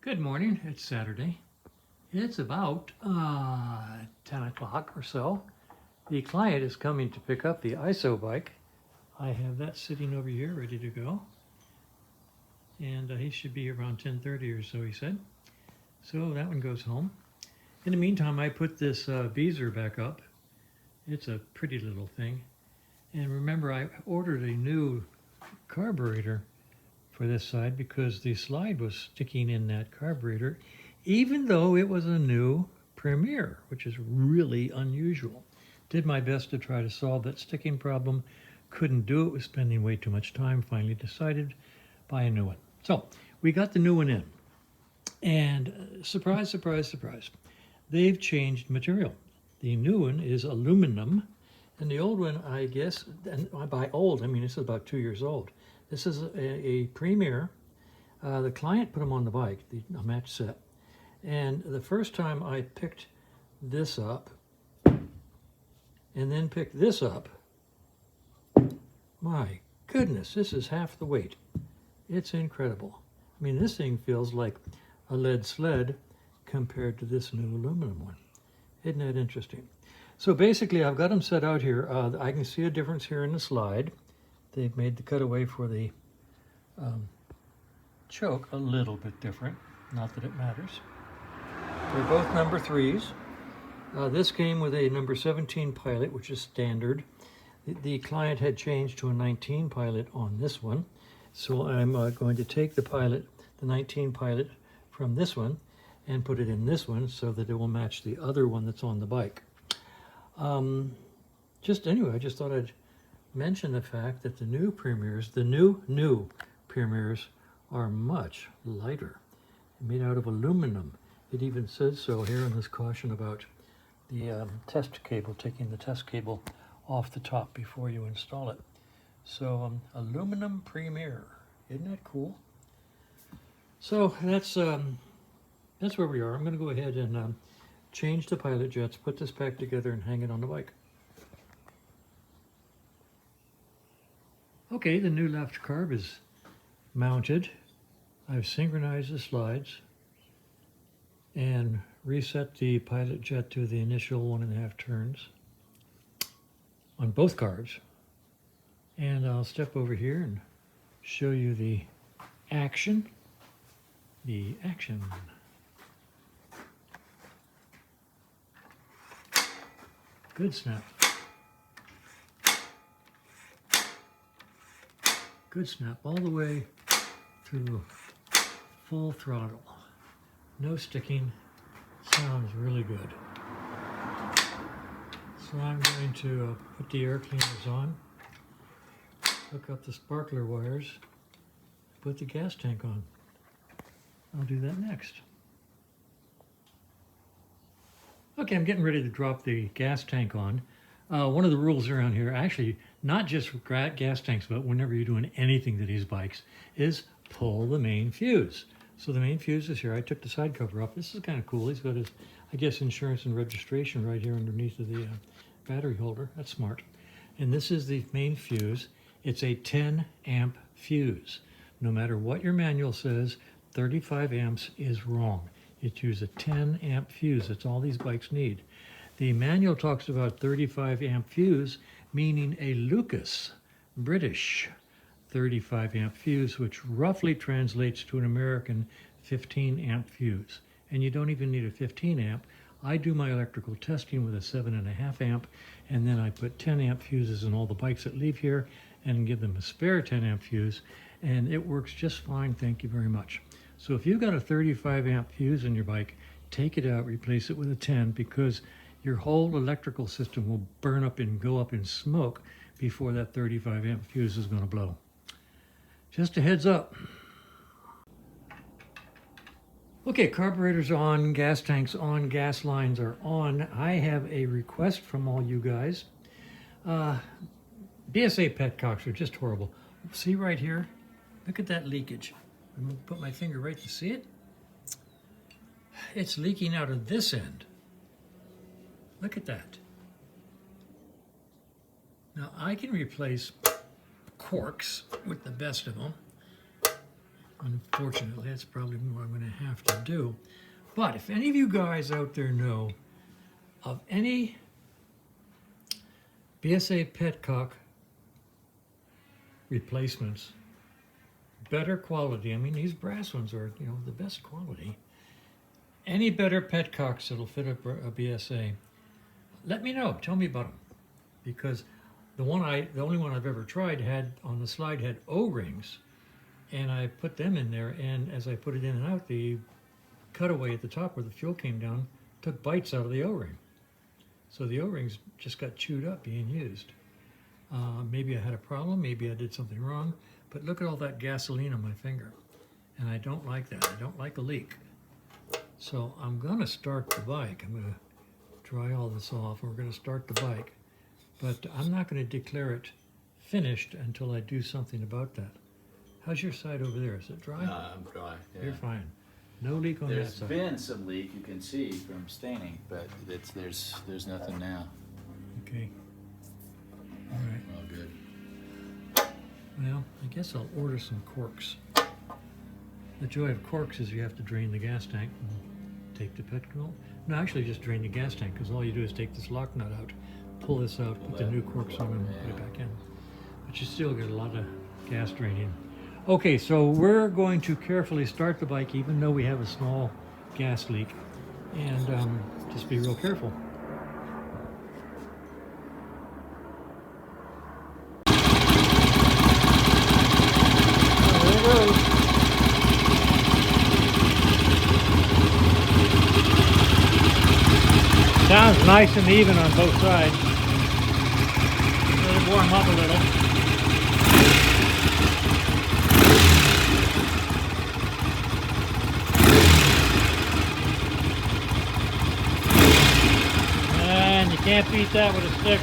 Good morning. It's Saturday. It's about 10 o'clock or so. The client is coming to pick up the ISO bike. I have that sitting over here ready to go. And he should be around 10:30 or so, he said. So that one goes home. In the meantime, I put this Beezer back up. It's a pretty little thing. And remember, I ordered a new carburetor for this side because the slide was sticking in that carburetor, even though it was a new Premier, which is really unusual. Did my best to try to solve that sticking problem. Couldn't do it, was spending way too much time. Finally decided buy a new one. So we got the new one in, and surprise, surprise, surprise, they've changed material. The new one is aluminum, and the old one, I guess, and by old, I mean this is about 2 years old. This is a Premier. The client put them on the bike, a match set. And the first time I picked this up and then picked this up, my goodness, this is half the weight. It's incredible. I mean, this thing feels like a lead sled compared to this new aluminum one. Isn't that interesting? So basically, I've got them set out here. I can see a difference here in the slide. They've made the cutaway for the choke a little bit different. Not that it matters. They're both number 3s. This came with a number 17 Pilot, which is standard. The client had changed to a 19 Pilot on this one. So I'm going to take the 19 Pilot from this one and put it in this one so that it will match the other one that's on the bike. Anyway, I just thought I'd mention the fact that the new Premiers, the new Premiers, are much lighter, made out of aluminum. It even says so here in this caution about the test cable, taking the test cable off the top before you install it. So aluminum Premier, isn't that cool? So that's where we are. I'm going to go ahead and change the pilot jets, put this back together, and hang it on the bike. Okay, the new left carb is mounted. I've synchronized the slides and reset the pilot jet to the initial 1.5 turns on both carbs. And I'll step over here and show you the action. The action. Good snap. Good snap all the way through full throttle. No sticking. Sounds really good. So I'm going to put the air cleaners on, hook up the sparkler wires, put the gas tank on. I'll do that next. Okay, I'm getting ready to drop the gas tank on. One of the rules around here, actually, not just for gas tanks, but whenever you're doing anything to these bikes, is pull the main fuse. So the main fuse is here. I took the side cover off. This is kind of cool. He's got his, I guess, insurance and registration right here underneath of the battery holder. That's smart. And this is the main fuse. It's a 10 amp fuse. No matter what your manual says, 35 amps is wrong. It uses a 10 amp fuse. That's all these bikes need. The manual talks about 35 amp fuse, meaning a Lucas, British 35 amp fuse, which roughly translates to an American 15 amp fuse. And you don't even need a 15 amp. I do my electrical testing with a 7.5 amp, and then I put 10 amp fuses in all the bikes that leave here and give them a spare 10 amp fuse, and it works just fine, thank you very much. So if you've got a 35 amp fuse in your bike, take it out, replace it with a 10, because your whole electrical system will burn up and go up in smoke before that 35 amp fuse is going to blow. Just a heads up. Okay, carburetors on, gas tanks on, gas lines are on. I have a request from all you guys. BSA Petcocks are just horrible. See right here? Look at that leakage. I'm going to put my finger right to see it. It's leaking out of this end. Look at that. Now I can replace Corks with the best of them. Unfortunately, that's probably what I'm going to have to do. But if any of you guys out there know of any BSA Petcock replacements, better quality, I mean these brass ones are, you know, the best quality, any better Petcocks that'll fit a BSA, let me know. Tell me about them, because the only one I've ever tried had on the slide had O-rings, and I put them in there, and as I put it in and out, the cutaway at the top where the fuel came down took bites out of the O-ring. So the O-rings just got chewed up being used. Maybe I had a problem, maybe I did something wrong, but look at all that gasoline on my finger. And I don't like that. I don't like a leak. So I'm gonna start the bike. I'm gonna dry all this off, and we're gonna start the bike. But I'm not gonna declare it finished until I do something about that. How's your side over there? Is it dry? I'm dry. Yeah. You're fine. No leak on that side. There's been some leak, you can see from staining, but there's nothing now. Okay. All right. All good. Well, I guess I'll order some corks. The joy of corks is you have to drain the gas tank and take the Petcock. No, actually just drain the gas tank, because all you do is take this lock nut out, pull this out, put the new corks on and put it back in. But you still get a lot of gas draining. Okay, so we're going to carefully start the bike even though we have a small gas leak, and just be real careful. There it goes. Sounds nice and even on both sides. Let it warm up a little. And you can't beat that with a stick.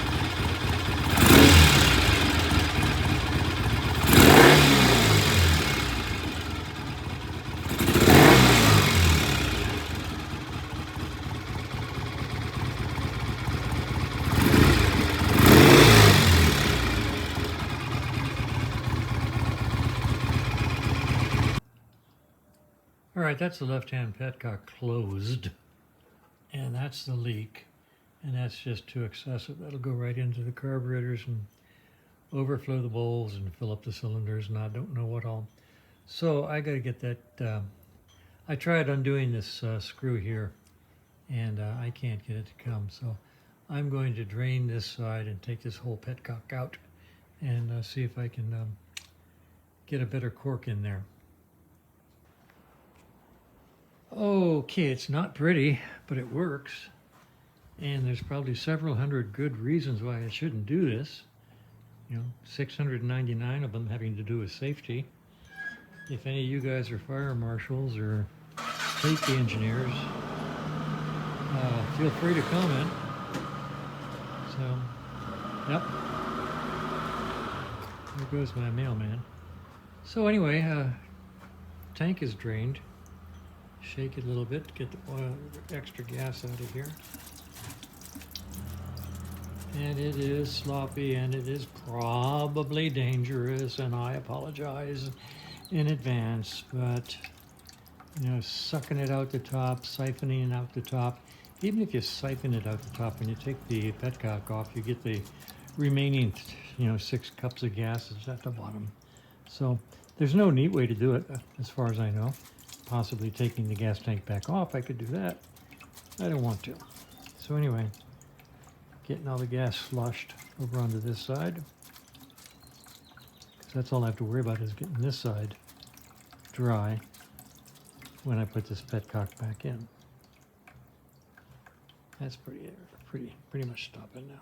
All right, that's the left-hand Petcock closed, and that's the leak, and that's just too excessive. That'll go right into the carburetors and overflow the bowls and fill up the cylinders, and I don't know what all. So I got to get that. I tried undoing this screw here, and I can't get it to come. So I'm going to drain this side and take this whole Petcock out, and see if I can get a better cork in there. Okay, it's not pretty, but it works. And there's probably several hundred good reasons why I shouldn't do this. You know, 699 of them having to do with safety. If any of you guys are fire marshals or safety engineers, feel free to comment. So, yep. There goes my mailman. So anyway, tank is drained. Shake it a little bit to get the oil, extra gas out of here. And it is sloppy, and it is probably dangerous, and I apologize in advance, but you know, sucking it out the top, siphoning out the top, even if you siphon it out the top, when you take the Petcock off, you get the remaining, 6 cups of gas is at the bottom. So there's no neat way to do it, as far as I know. Possibly taking the gas tank back off, I could do that. I don't want to. So anyway, getting all the gas flushed over onto this side. That's all I have to worry about, is getting this side dry when I put this Petcock back in. That's pretty much stopping now.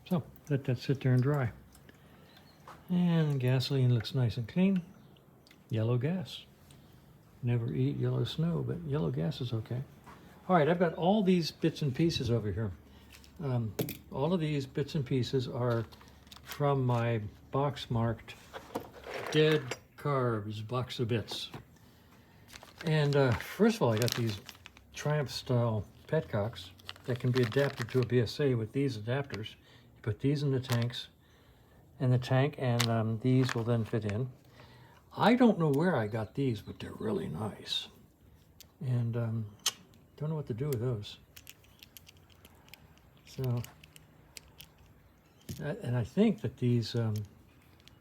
So let that sit there and dry. And the gasoline looks nice and clean. Yellow gas. Never eat yellow snow, but yellow gas is okay. All right, I've got all these bits and pieces over here. All of these bits and pieces are from my box marked Dead Carbs box of bits. And first of all, I got these Triumph style Petcocks that can be adapted to a BSA with these adapters. You put these in the tanks, and these will then fit in. I don't know where I got these, but they're really nice. And don't know what to do with those. So, and I think that these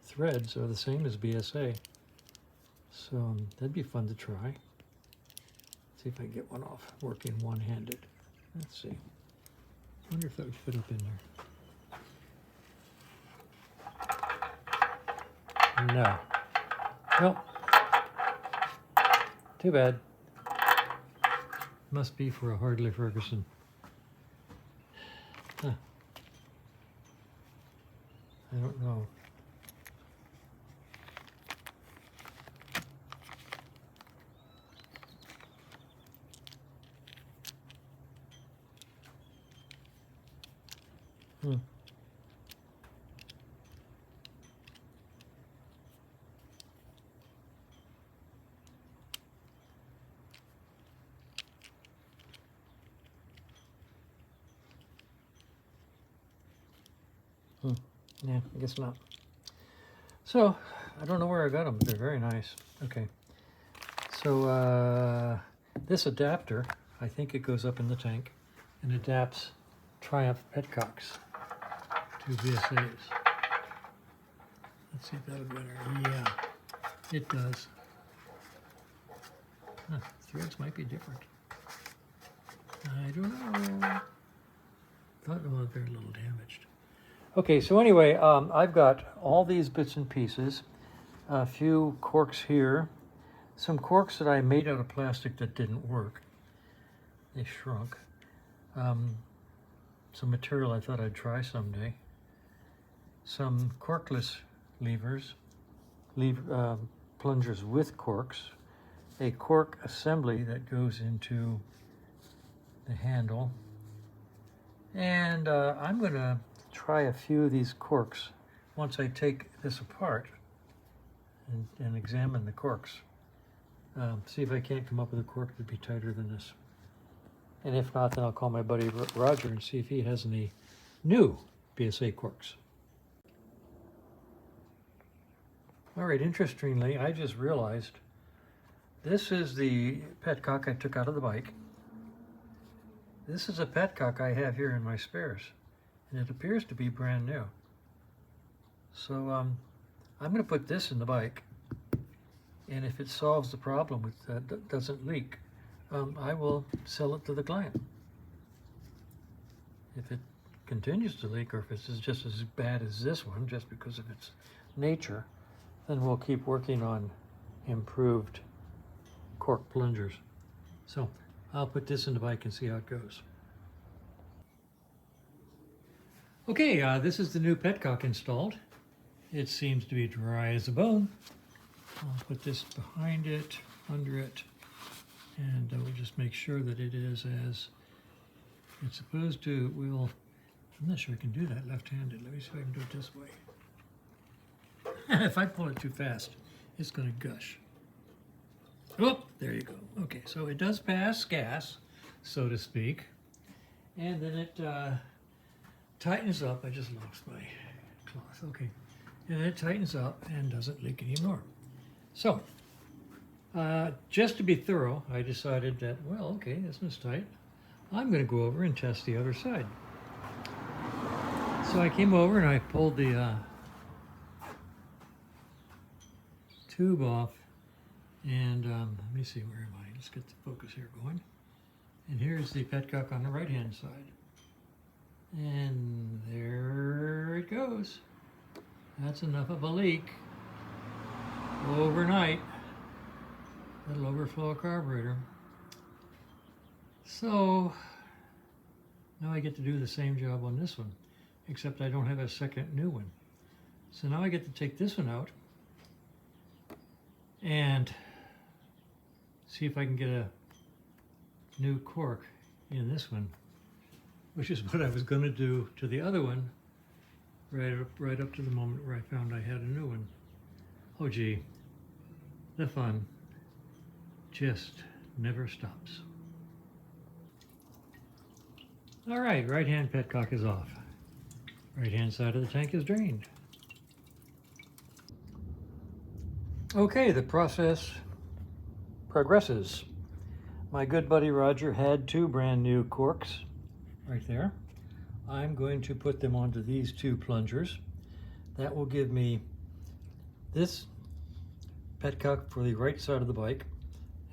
threads are the same as BSA. So that'd be fun to try. See if I can get one off working one-handed. Let's see. I wonder if that would fit up in there. No. Nope. Too bad. Must be for a Hardley Ferguson. Huh. I don't know. Hmm. Yeah, I guess not. So, I don't know where I got them, but they're very nice. Okay. So, this adapter, I think it goes up in the tank and adapts Triumph Petcocks to BSAs. Let's see if that'll go there. Yeah, it does. Huh, threads might be different. I don't know. Thought, well, they're a little damaged. Okay, so anyway, I've got all these bits and pieces, a few corks here, some corks that I made out of plastic that didn't work. They shrunk. Some material I thought I'd try someday. Some corkless levers, plungers with corks, a cork assembly that goes into the handle, and I'm going to try a few of these corks once I take this apart and examine the corks. See if I can't come up with a cork that'd be tighter than this. And if not, then I'll call my buddy Roger and see if he has any new BSA corks. All right, interestingly, I just realized this is the Petcock I took out of the bike. This is a Petcock I have here in my spares, and it appears to be brand new. So I'm going to put this in the bike, and if it solves the problem with that doesn't leak, I will sell it to the client. If it continues to leak, or if it's just as bad as this one, just because of its nature, then we'll keep working on improved cork plungers. So I'll put this in the bike and see how it goes. Okay, this is the new Petcock installed. It seems to be dry as a bone. I'll put this behind it, under it, and we'll just make sure that it is as it's supposed to. I'm not sure I can do that left-handed. Let me see if I can do it this way. If I pull it too fast, it's going to gush. Oh, there you go. Okay, so it does pass gas, so to speak, and then it tightens up. I just lost my cloth. Okay, and then it tightens up and doesn't leak anymore. So, just to be thorough, I decided that, well, okay, this one's tight. I'm going to go over and test the other side. So I came over and I pulled the tube off, and let me see, where am I? Let's get the focus here going. And here's the Petcock on the right-hand side. And there it goes. That's enough of a leak overnight. That'll overflow a carburetor. So now I get to do the same job on this one, except I don't have a second new one. So now I get to take this one out and see if I can get a new cork in this one, which is what I was going to do to the other one right up to the moment where I found I had a new one. Oh gee, the fun just never stops. All right, right-hand Petcock is off. Right-hand side of the tank is drained. Okay, the process progresses. My good buddy Roger had 2 brand new corks right there. I'm going to put them onto these 2 plungers. That will give me this petcock for the right side of the bike,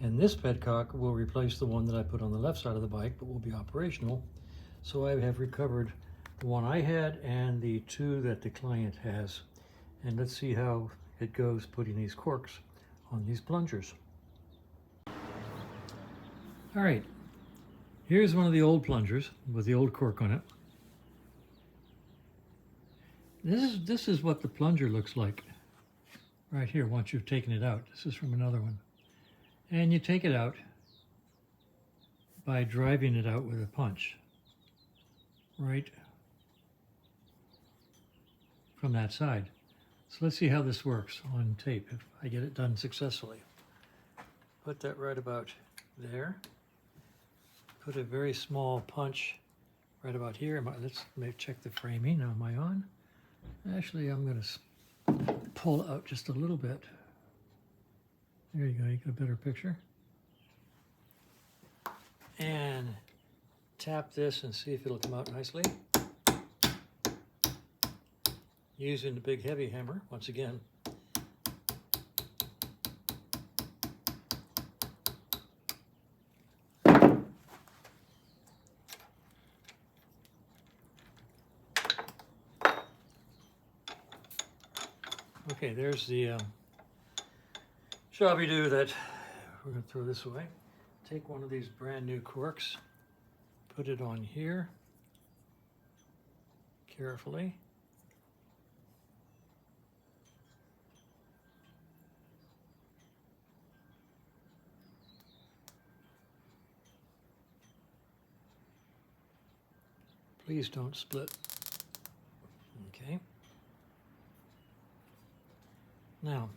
and this petcock will replace the one that I put on the left side of the bike, but will be operational. So I have recovered the one I had and the 2 that the client has. And let's see how it goes putting these corks on these plungers. All right, here's one of the old plungers with the old cork on it. This is what the plunger looks like right here once you've taken it out. This is from another one. And you take it out by driving it out with a punch right from that side. So let's see how this works on tape if I get it done successfully. Put that right about there. Put a very small punch right about here. Let's maybe check the framing. Now, am I on? Actually, I'm going to pull out just a little bit. There you go, you get a better picture. And tap this and see if it'll come out nicely. Using the big heavy hammer once again. Okay, there's the shabby-do that we're going to throw this away. Take one of these brand new corks, put it on here carefully. Please don't split. Okay. Now,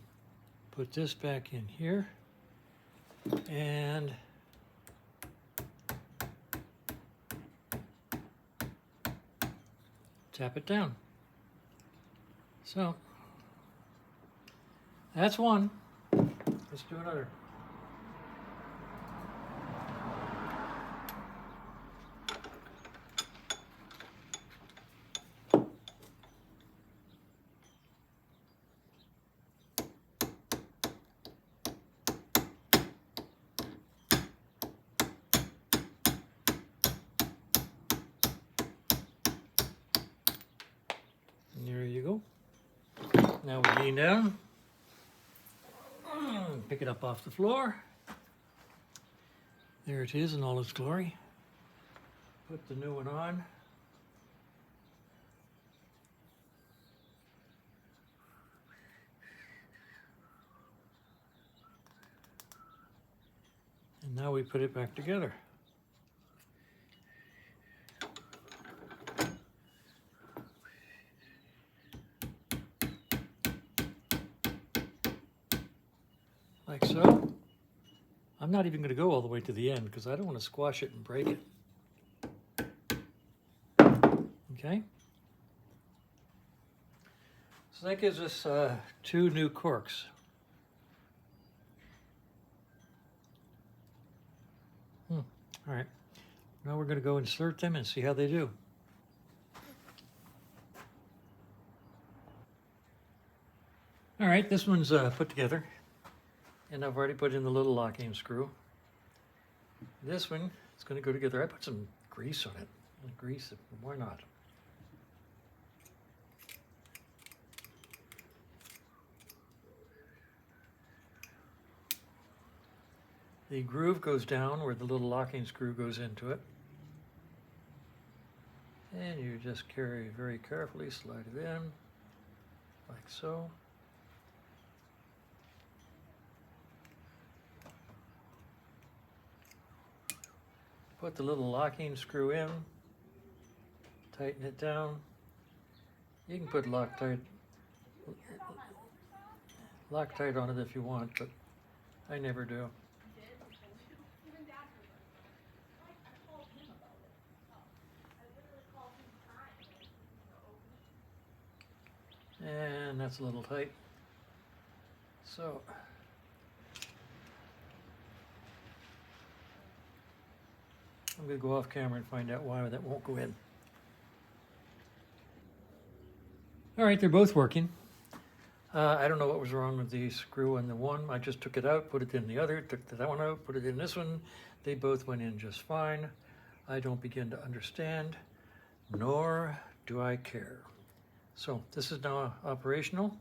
put this back in here and tap it down. So, that's one. Let's do another. There you go. Now we lean down, pick it up off the floor. There it is in all its glory. Put the new one on. And now we put it back together. Like so. I'm not even going to go all the way to the end because I don't want to squash it and break it. Okay. So that gives us 2 new corks. All right. Now we're going to go insert them and see how they do. All right, this one's put together. And I've already put in the little locking screw. This one is going to go together. I put some grease on it. Grease, why not? The groove goes down where the little locking screw goes into it. And you just very carefully slide it in, like so. Put the little locking screw in, tighten it down. You can put Loctite on it if you want, but I never do. And that's a little tight. So I'm going to go off camera and find out why that won't go in. All right, they're both working. I don't know what was wrong with the screw on the one. I just took it out, put it in the other, took that one out, put it in this one. They both went in just fine. I don't begin to understand, nor do I care. So this is now operational,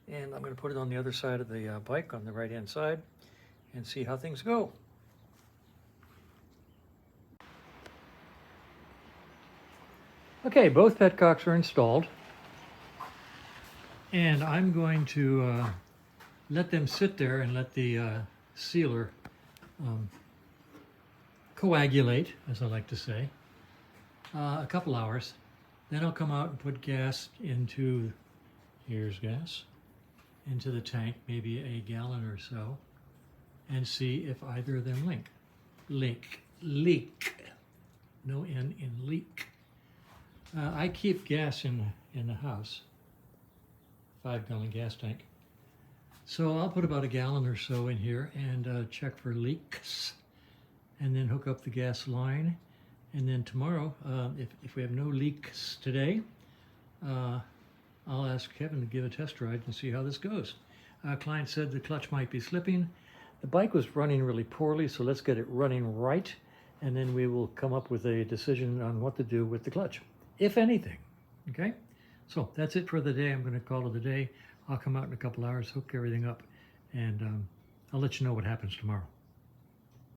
and I'm going to put it on the other side of the bike, on the right-hand side, and see how things go. Okay, both Petcocks are installed. And I'm going to let them sit there and let the sealer coagulate, as I like to say, a couple hours. Then I'll come out and put gas into, here's gas, into the tank, maybe a gallon or so, and see if either of them leak. No N in leak. I keep gas in the house. 5-gallon gas tank. So I'll put about a gallon or so in here and check for leaks, and then hook up the gas line. And then tomorrow, if we have no leaks today, I'll ask Kevin to give a test ride and see how this goes. Client said the clutch might be slipping. The bike was running really poorly, so let's get it running right, and then we will come up with a decision on what to do with the clutch, if anything. Okay? So that's it for the day. I'm going to call it a day. I'll come out in a couple hours, hook everything up, and I'll let you know what happens tomorrow.